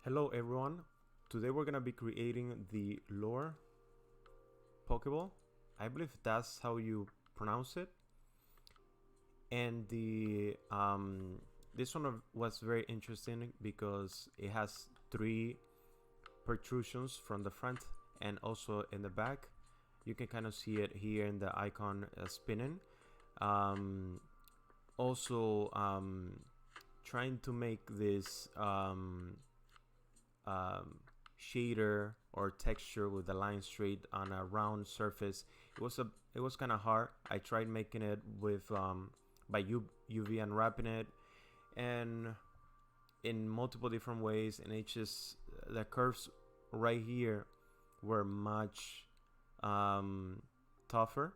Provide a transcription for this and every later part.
Hello everyone, today we're gonna be creating the lore Pokeball. I believe that's how you pronounce it. And the this one was very interesting because it has three protrusions from the front and also in the back. You can kind of see it here in the icon spinning. Also trying to make this shader or texture with the line straight on a round surface. It was kind of hard. I tried making it with by UV unwrapping it and in multiple different ways, and it just the curves right here were much tougher.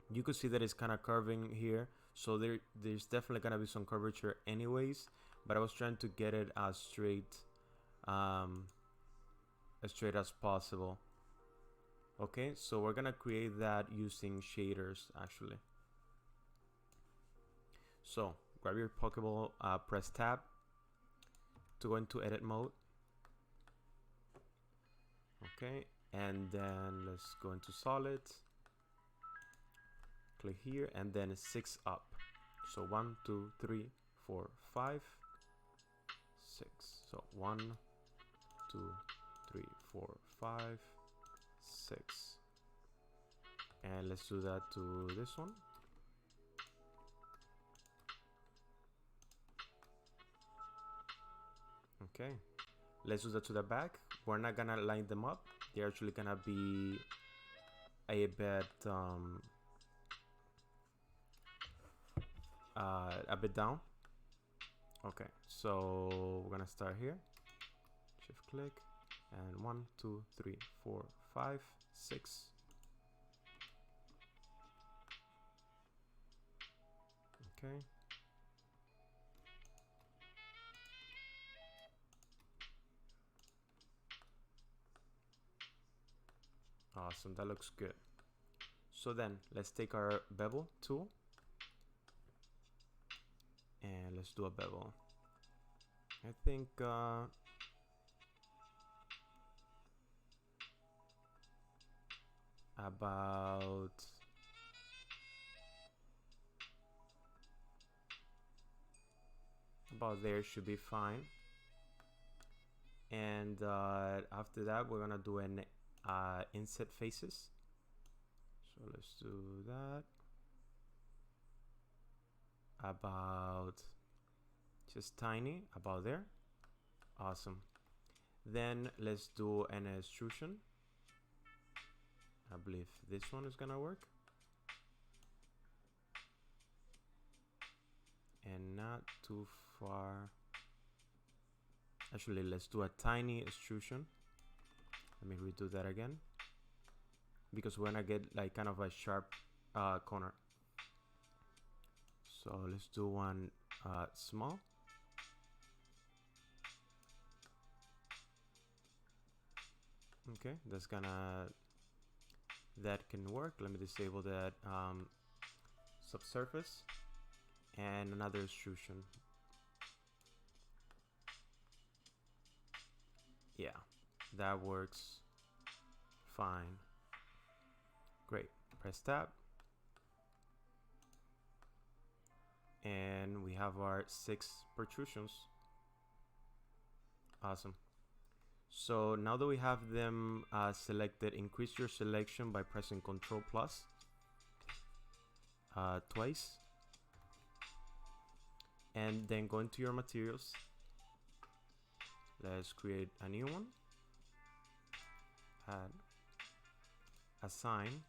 You could see that it's kind of curving here, so there's definitely gonna be some curvature anyways, but I was trying to get it as straight as possible. Okay, so we're gonna create that using shaders actually. So grab your Pokeball, press tab to go into edit mode. Okay, and then let's go into solid, click here, and then 6 up. So 1 2 3 4 5 6. So 1 2 3 4 5 6, and let's do that to this one. Okay, let's do that to the back. We're not gonna line them up, they're actually gonna be a bit down. Okay, so we're gonna start here, shift click, and 1 2 3 4 5 6. Okay, awesome, that looks good. So then let's take our bevel tool and let's do a bevel. I think about there should be fine. And after that we're gonna do an inset faces. So let's do that about just tiny about there. Awesome. Then let's do an extrusion. I believe this one is gonna work, and not too far. Actually, let's do a tiny extrusion. Let me redo that again because we're gonna get like kind of a sharp corner. So let's do one small. Okay, that can work. Let me disable that subsurface, and another extrusion. Yeah, that works fine. Great. Press tab, and we have our 6 protrusions. Awesome. So now that we have them selected, increase your selection by pressing Ctrl plus twice, and then go into your materials. Let's create a new one. Add, assign,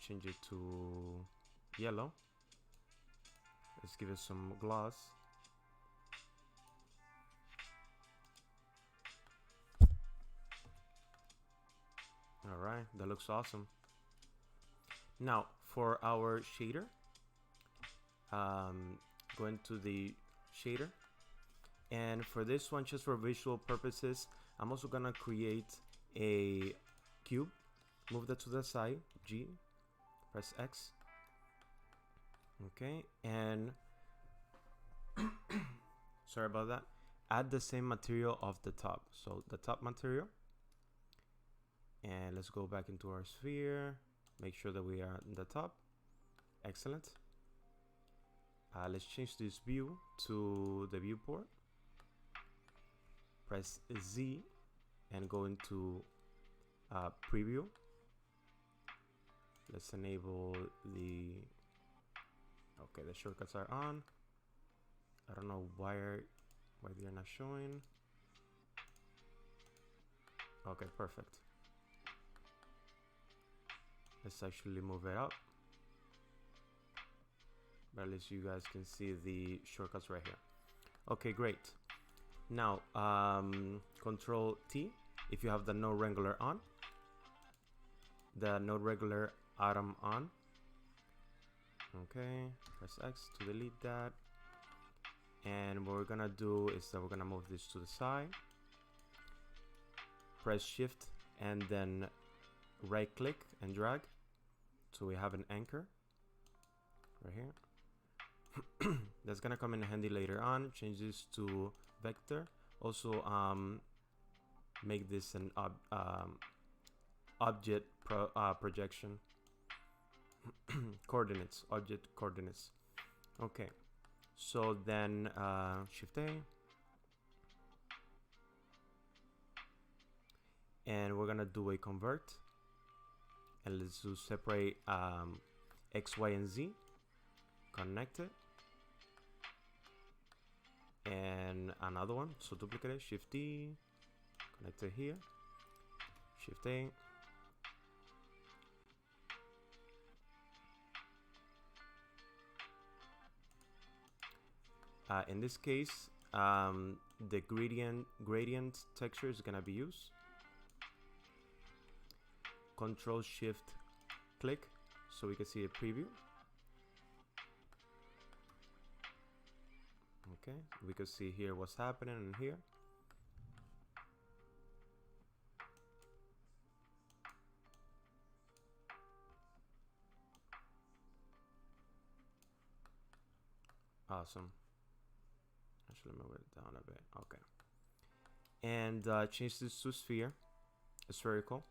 change it to yellow. Let's give it some gloss. Alright, that looks awesome. Now for our shader, go into the shader, and for this one, just for visual purposes, I'm also gonna create a cube. Move that to the side, G, press X. Okay, and sorry about that. add the same material of the top. So the top material, and let's go back into our sphere, make sure that we are in the top. Excellent. Let's change this view to the viewport. Press Z and go into preview. Let's enable the, okay, the shortcuts are on. I don't know why they're not showing. Okay, perfect. Let's actually move it up, but at least you guys can see the shortcuts right here. Okay, great. Now Control T if you have the node wrangler on, the node wrangler atom on. Okay, press X to delete that. And what we're gonna do is that we're gonna move this to the side, press shift and then right click and drag so we have an anchor right here. That's gonna come in handy later on. Change this to vector. Also make this an object projection. Coordinates, object coordinates. Okay, so then shift A, and we're gonna do a convert, and let's do separate X, Y, and Z, connect it, and another one, so duplicate it, shift D, connect it here, shift A, in this case the gradient texture is gonna be used. Control shift click so we can see a preview. Okay, we can see here what's happening in here. Awesome. Actually move it down a bit. Okay, and change this to sphere, spherical,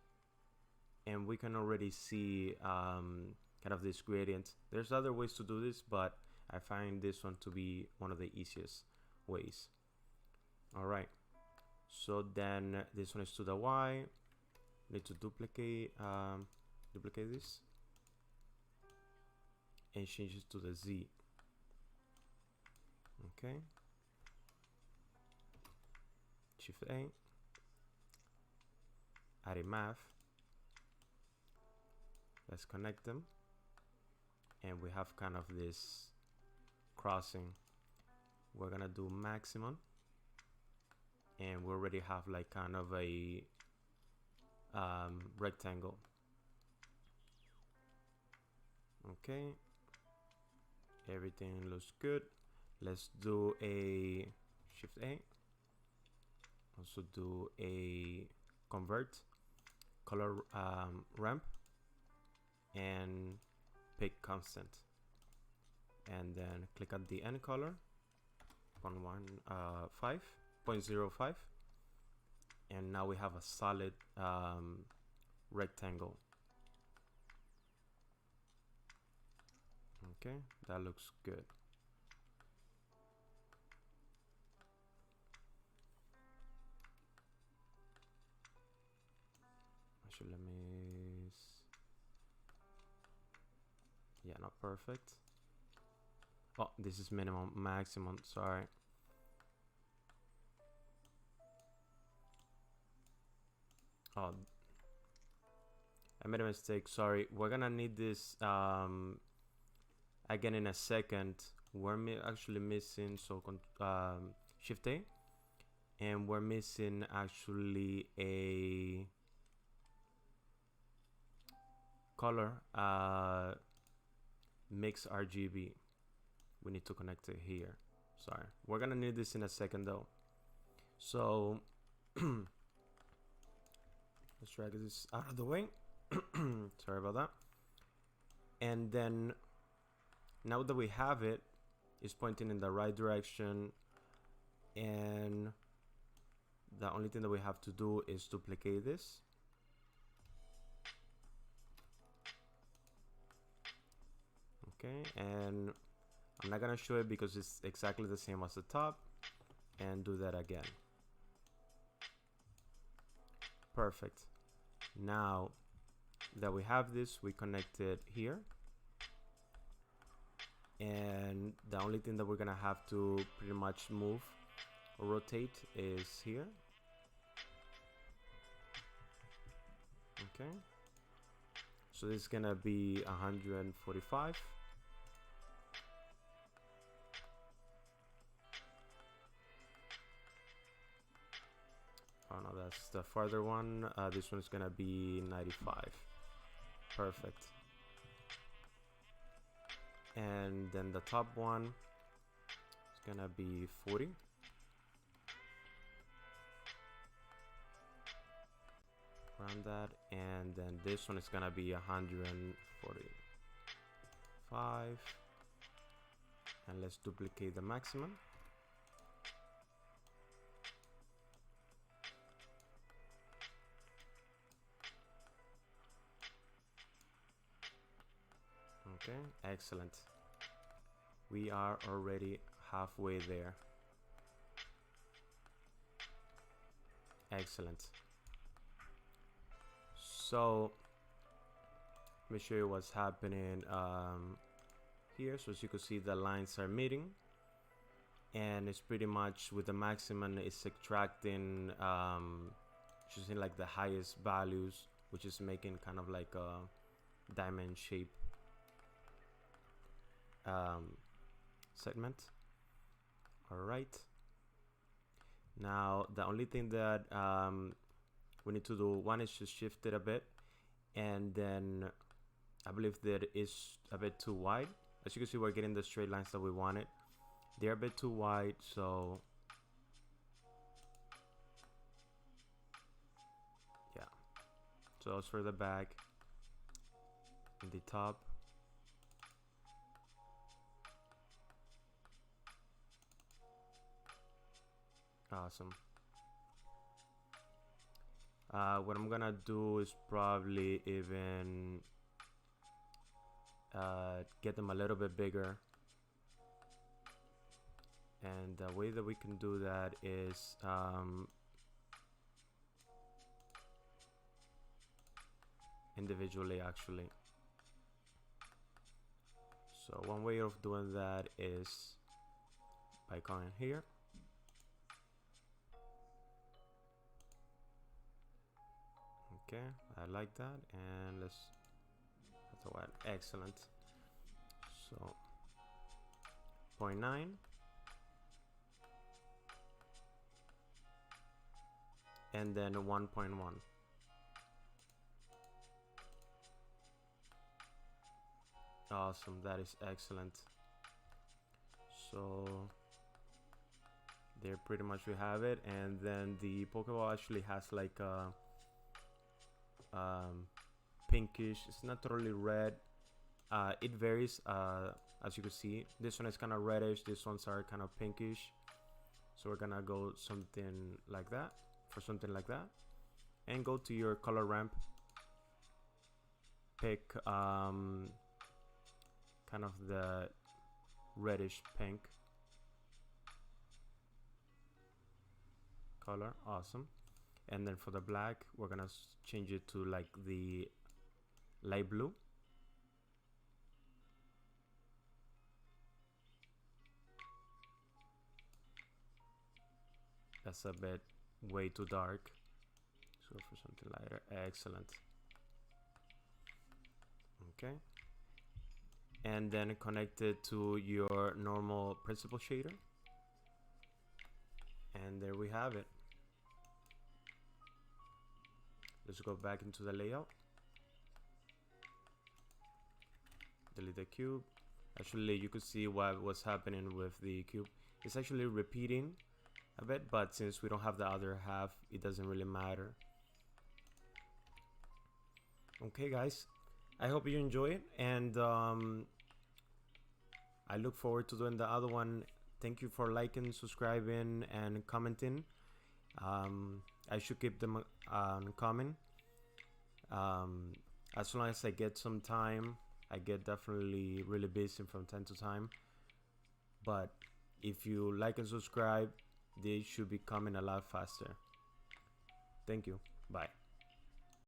and we can already see kind of this gradient. There's other ways to do this, but I find this one to be one of the easiest ways. All right, so then this one is to the Y. Need to duplicate this and change it to the Z. Okay, shift A, add a math, let's connect them, and we have kind of this crossing. We're gonna do maximum, and we already have like kind of a rectangle. Okay, everything looks good. Let's do a shift A, also do a convert, color ramp, and pick constant, and then click at the end color 5.05, and now we have a solid rectangle. Okay, that looks good. Actually, let me yeah, not perfect. Oh, this is minimum, maximum, sorry. Oh, I made a mistake, sorry. We're gonna need this again in a second. We're actually missing, so shift A, and we're missing actually a color mix RGB. We need to connect it here. Sorry, we're gonna need this in a second though, so let's drag this out of the way. Sorry about that. And then now that we have it, it's pointing in the right direction. and the only thing that we have to do is duplicate this. Okay, and I'm not gonna show it because it's exactly the same as the top, and do that again. Perfect. Now that we have this, we connect it here, and the only thing that we're gonna have to pretty much move or rotate is here. Okay, so this is gonna be 145. Oh no, that's the farther one. This one is gonna be 95. Perfect. And then the top one is gonna be 40. Around that, and then this one is gonna be 145. And let's duplicate the maximum. Okay, excellent. We are already halfway there. Excellent. So let me show you what's happening here. So as you can see, the lines are meeting, and it's pretty much with the maximum is subtracting choosing like the highest values, which is making kind of like a diamond shape segment. All right, now the only thing that we need to do, one is just shift it a bit, and then I believe that is a bit too wide. As you can see, we're getting the straight lines that we wanted. They're a bit too wide, so yeah. So as for the back and the top, awesome. What I'm gonna do is probably even get them a little bit bigger, and the way that we can do that is individually actually. So one way of doing that is by going here, okay, I like that, and let's that's what, excellent. So 0.9, and then 1.1. Awesome, that is excellent. So there pretty much we have it, and then the Pokeball actually has like a pinkish, it's not totally red, it varies as you can see. This one is kind of reddish, these ones are kind of pinkish, so we're gonna go something like that, for something like that, and go to your color ramp, pick kind of the reddish pink color. Awesome. And then for the black, we're gonna change it to like the light blue. That's a bit way too dark, so for something lighter. Excellent. Okay, and then connect it to your normal principal shader, and there we have it. Let's go back into the layout, delete the cube. Actually, you could see what was happening with the cube. It's actually repeating a bit, but since we don't have the other half, it doesn't really matter. Okay guys, I hope you enjoy it, and I look forward to doing the other one Thank you for liking, subscribing, and commenting. I should keep them coming. As long as I get some time, I get definitely really busy from time to time. But if you like and subscribe, they should be coming a lot faster. Thank you. Bye.